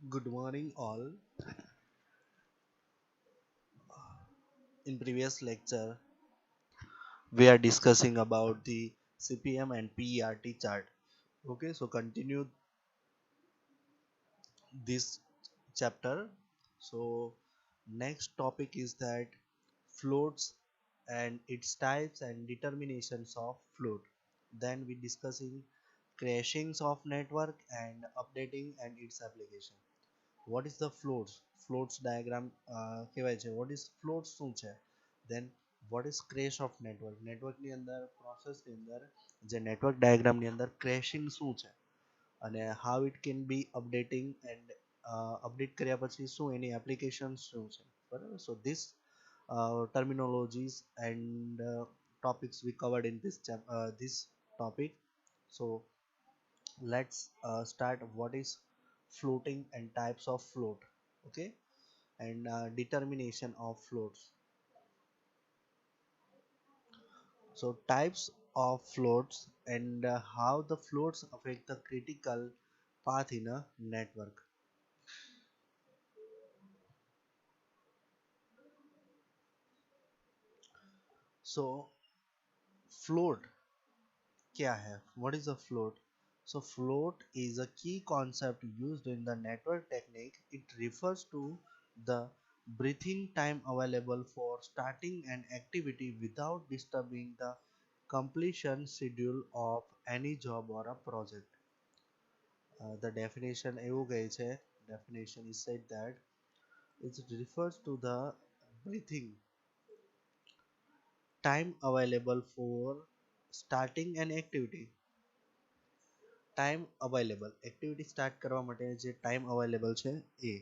Good morning, all. In previous lecture, we are discussing about the CPM and PERT chart. Okay, so continue this chapter. So next topic is that floats and its types and determinations of float. Then we discussing crashings of network and updating and its application. What is the floats diagram કહેવાય છે what is floats શું છે then what is crash of network ની અંદર process ની અંદર જે network diagram ની અંદર crashing શું છે અને how it can be updating and update કર્યા પછી શું એની application શું છે બરાબર so this terminologies and topics we covered in this topic so let's start what is floating and types of float. Okay, and determination of floats. So types of floats and how the floats affect the critical path in a network. So float क्या है? What is a float? So float is a key concept used in the network technique. It refers to the breathing time available for starting an activity without disturbing the completion schedule of any job or a project. The definition એવું કહે છે, definition is said that it refers to the breathing time available for starting an activity. Time available activity start કરવા માટે જે time available છે એ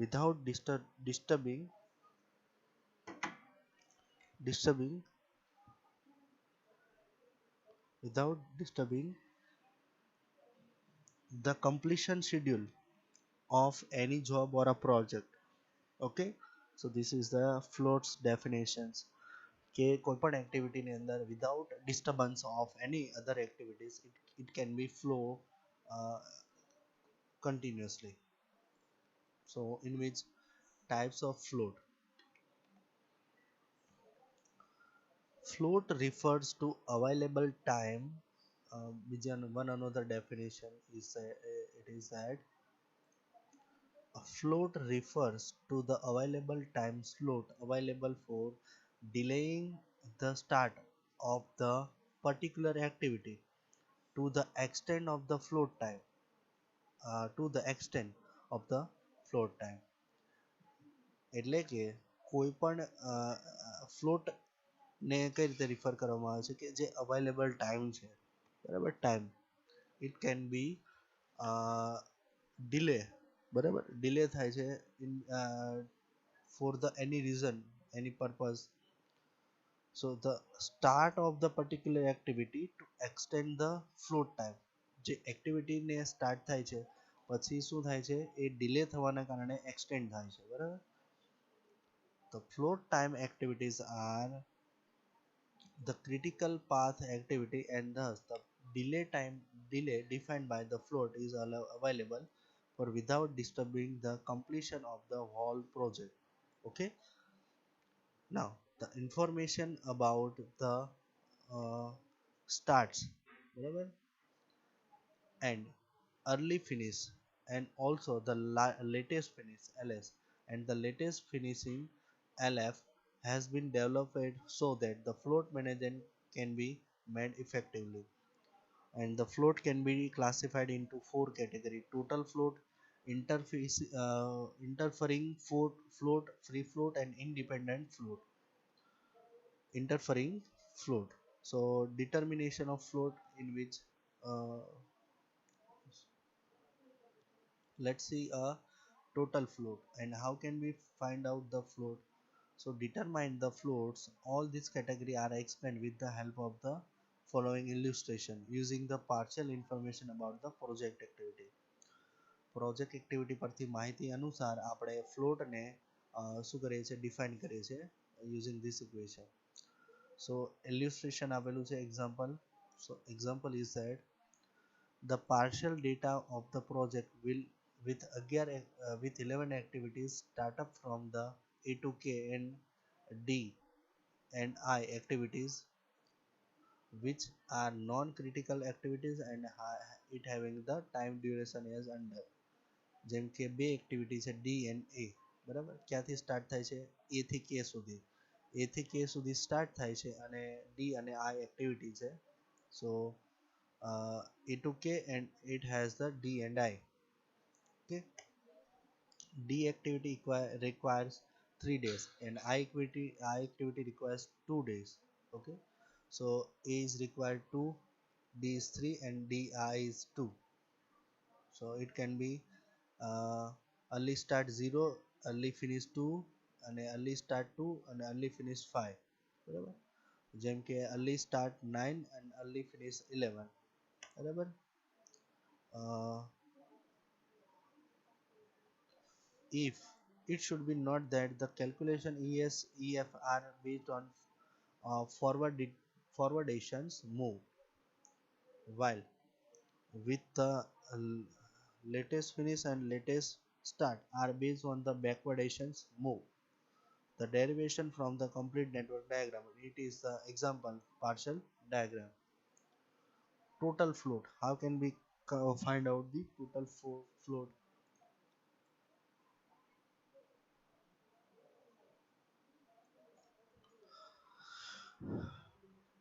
without disturbing without disturbing the completion schedule of any job or a project. Okay, so this is the floats definitions કે કોઈ પણ એક્ટિવિટીની અંદર without disturbance of any other activities it can be flow uh, continuously. So in which types of float refers to available time. One another definition is it is that a float refers to the available time slot available for delaying the start of the particular activity to the extent of the float time. To the extent of the float time. એટલે કે કોઈ પણ float ને કઈ રીતે refer કરવામાં આવે છે કે જે અવેલેબલ ટાઈમ છે બરાબર time it can be delay બરાબર ડિલે થાય છે in for the any reason any purpose so the start of the particular activity to extend the float time જે એક્ટિવિટી ને સ્ટાર્ટ થાય છે પછી શું થાય છે એ ડિલે થવાના કારણે એક્સટેન્ડ થાય છે બરાબર the float time activities are the critical path activity and thus the delay defined by the float is available for without disturbing the completion of the whole project. Okay, now the information about the uh, starts બરાબર and early finish and also the latest finish ls and the latest finishing lf has been developed so that the float management can be made effectively and the float can be classified into four categories: total float, interface interfering float, free float and independent float. Interfering float, so determination of float in which uh, let's see a total float and how can we find out the float. So determine the floats. All these category are explained with the help of the following illustration using the partial information about the project activity. Project activity પરથી માહિતી અનુસાર આપણે float ને શું કરીએ છીએ define કરીએ છીએ યુઝિંગ ધીસ ઇક્વેશન સો ઇલ્યુસ્ટ્રેશન આપેલું છે example so example is that the partial data of the project with 11 activities start up from the A to K and D and I activities, which are non-critical activities and it having the time duration as under. જેમ કે બે activity છે D and એ, બરાબર, ક્યાંથી start થાય છે એ થી કે સુધી, એ થી કે સુધી સ્ટાર્ટ થાય છે અને ડી અને આઈ એક્ટિવિટી છે. સો એ ટુ કે and it has the D and I. Okay, D activity requires 3 days and I activity requires 2 days. Okay, so A is required 2, D is 3, and DI is 2. So it can be uh, early start 0, early finish 2, and early start 2 and early finish 5. બરાબર, જેમ કે early start 9 and early finish 11. બરાબર. uh, if it should be not that the calculation ES are based on forwardations move, while with the latest finish and latest start are based on the backwardations move. The derivation from the complete network diagram, it is the example partial diagram. Total float, how can we find out the total float?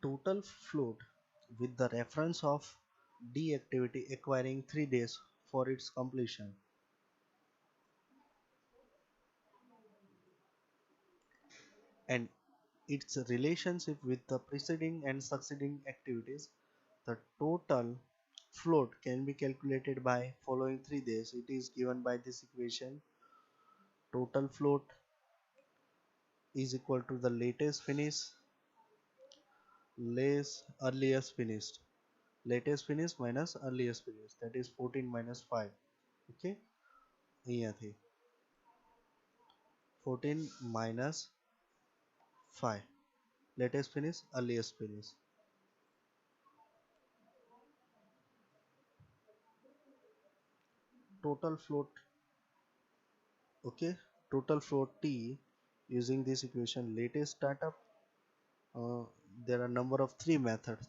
Total float with the reference of D activity acquiring 3 days for its completion, and its relationship with the preceding and succeeding activities. The total float can be calculated by following 3 days. It is given by this equation. Total float is equal to the latest finish less earliest finished. Latest finish minus earliest finish, that is 14 minus 5. Okay, અહીંયાથી 14 minus 5, latest finish earliest finish. Total float, okay, total float T using this equation latest startup. uh, there are number of 3 methods: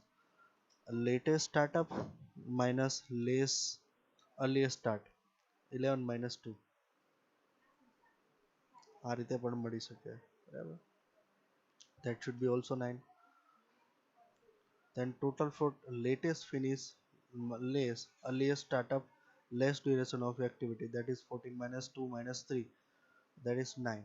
latest startup minus less earliest start, 11 minus 2, આ રીતે પણ મળી શકે, બરાબર. That should be also 9. Then total float latest finish less earliest startup less duration of activity, that is 14 minus 2 minus 3, that is 9.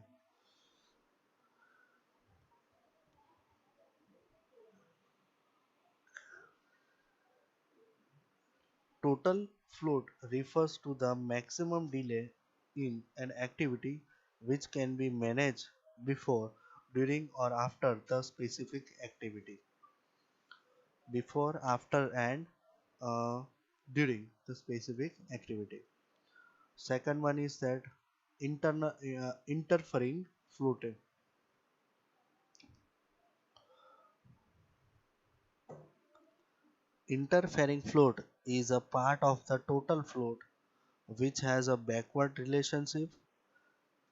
Total float refers to the maximum delay in an activity which can be managed before, during, or after the specific activity. Before, after, and during the specific activity. Second one is that interfering float. Interfering float is a part of the total float which has a backward relationship,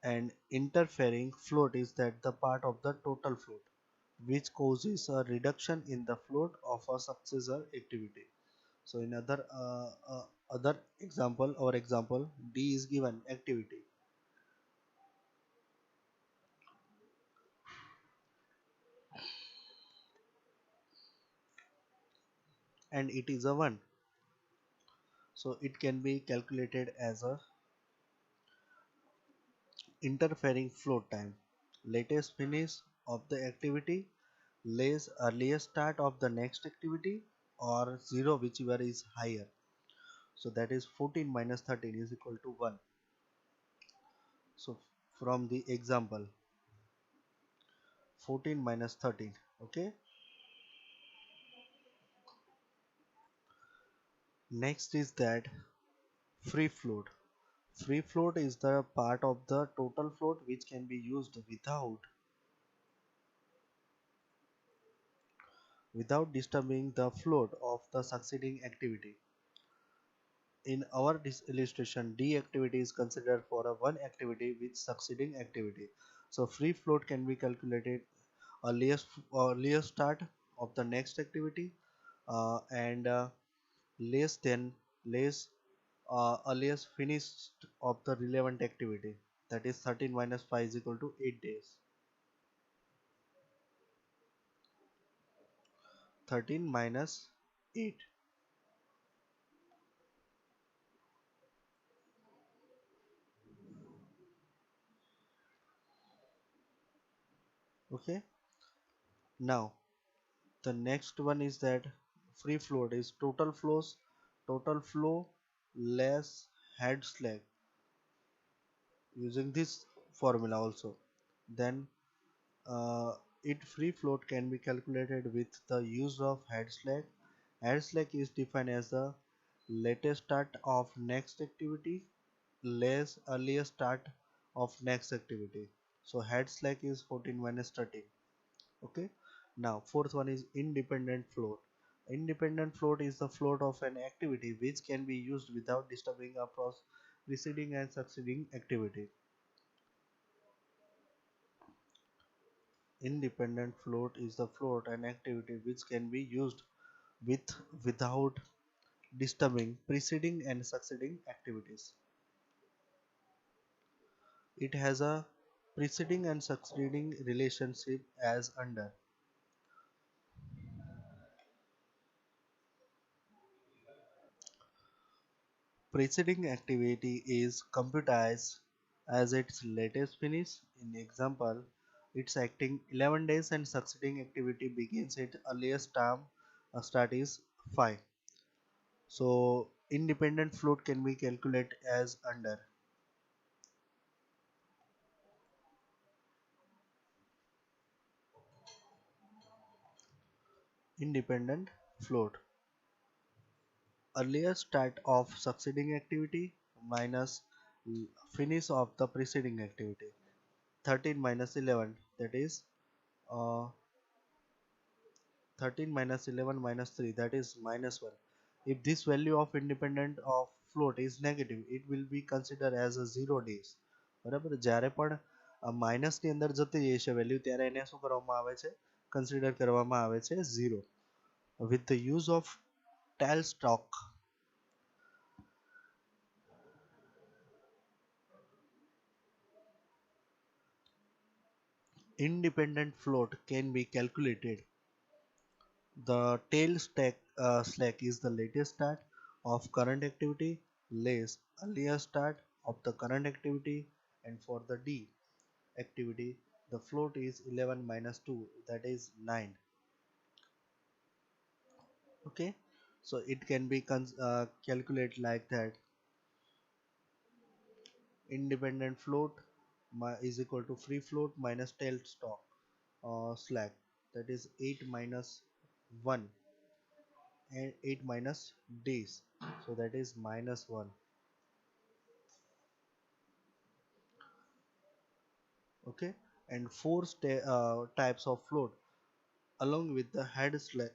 and interfering float is that the part of the total float which causes a reduction in the float of a successor activity. So in other example, or example D is given activity and it is a 1, so it can be calculated as a interfering float time, latest finish of the activity less earliest start of the next activity, or 0 whichever is higher. So that is 14 minus 13 is equal to 1. So from the example 14 minus 13. Okay, next is that free float. Free float is the part of the total float which can be used without disturbing the float of the succeeding activity. In our illustration, D activity is considered for a one activity with succeeding activity. So free float can be calculated earliest start of the next activity and less than less earliest finish of the relevant activity. That is 13 minus 5 is equal to 8 days. 13 minus 8. Okay. Now the next one is that free float is total flow less head slack using this formula also. Then it free float can be calculated with the use of head slack. Head slack is defined as the latest start of next activity less earliest start of next activity. So head slack is 14 minus 13. Okay. Now fourth one is independent float. Independent float is the float of an activity which can be used without disturbing a preceding and succeeding activity. Independent float is the float an activity which can be used with without disturbing preceding and succeeding activities. It has a preceding and succeeding relationship as under. Preceding activity is computed as its latest finish. In example, it's acting 11 days and succeeding activity begins its earliest term start is 5. So independent float can be calculated as under. Independent float, earliest start of succeeding activity minus finish of the preceding activity. 13 minus 11, that is uh, 13 minus 11 minus 3, that is minus 1. If this value of independent of float is negative, it will be considered as a 0 days. બરાબર, જ્યારે પણ minus ની અંદર જતી જાય છે value ત્યારે એને શું કરવામાં આવે છે, કન્સિડર કરવામાં આવે છે 0. With the use of tailstock, independent float can be calculated. The slack is the latest start of current activity less earliest start of the current activity, and for the D activity the float is 11 minus 2, that is 9. Okay, so it can be calculated like that. Independent float is equal to free float minus tail stock slack, that is 8 minus 1 and 8 minus days, so that is minus 1. Okay, and four types of float along with the head slack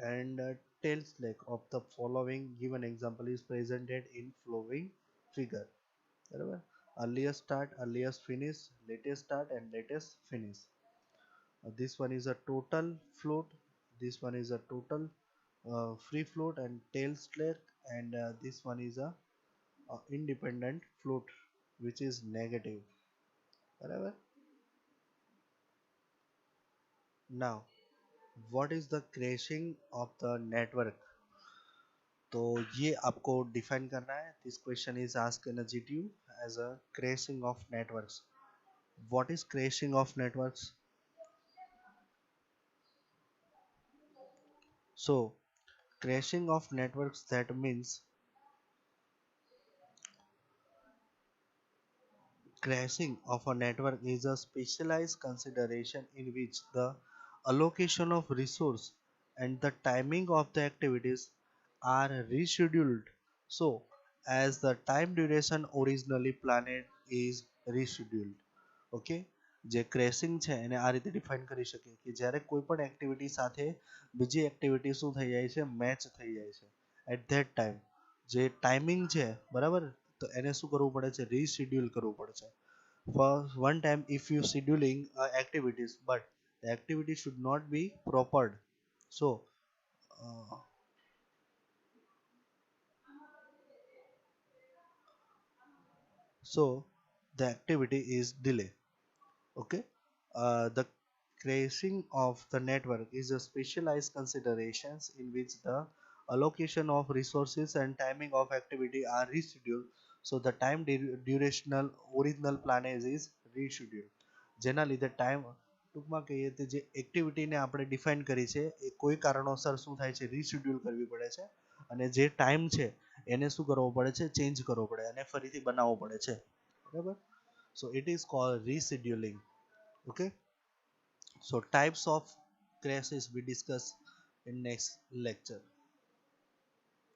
and tail slack of the following given example is presented in following figure. બરાબર, earliest start, earliest finish, latest start and latest finish. This one is a total float, this one is a total free float and tail slack, and this one is a independent float which is negative. बराबर. Now what is the crashing of the network? तो ये आपको define करना है. This question is asked in a GTU as a crashing of networks. What is crashing of networks? So crashing of networks, that means crashing of a network is a specialized consideration in which the allocation of resource and the timing of the activities are rescheduled so as the time duration originally planned is rescheduled. Okay, જે crashing છે એને આ રીતે define કરી શકીએ કે જ્યારે કોઈ પણ એક્ટિવિટી સાથે બીજી એક્ટિવિટી શું થઈ જાય છે, મેચ થઈ જાય છે એટ ધેટ ટાઈમ. જે ટાઈમિંગ છે બરાબર, તો એને શું કરવું પડે છે, રીશેડ્યુલ કરવું પડે છે. For one time if you scheduling activities but the activity should not be proper, so uh, so the activity is delay. Okay. The crashing of the network is a specialized considerations in which the allocation of resources and timing of activity are rescheduled, so the time durational original plan is rescheduled. જેના લીધે time, ટૂંકમાં કહીએ તો જે એક્ટિવિટીને આપણે define કરી છે એ કોઈ કારણોસર શું થાય છે, રીશેડ્યુલ કરવી પડે છે, અને જે ટાઈમ છે એને શું કરવો પડે છે, ચેન્જ કરવો પડે અને ફરીથી બનાવવો પડે છે. બરાબર. So it is called rescheduling. Okay. So types of crashes we discuss in next lecture.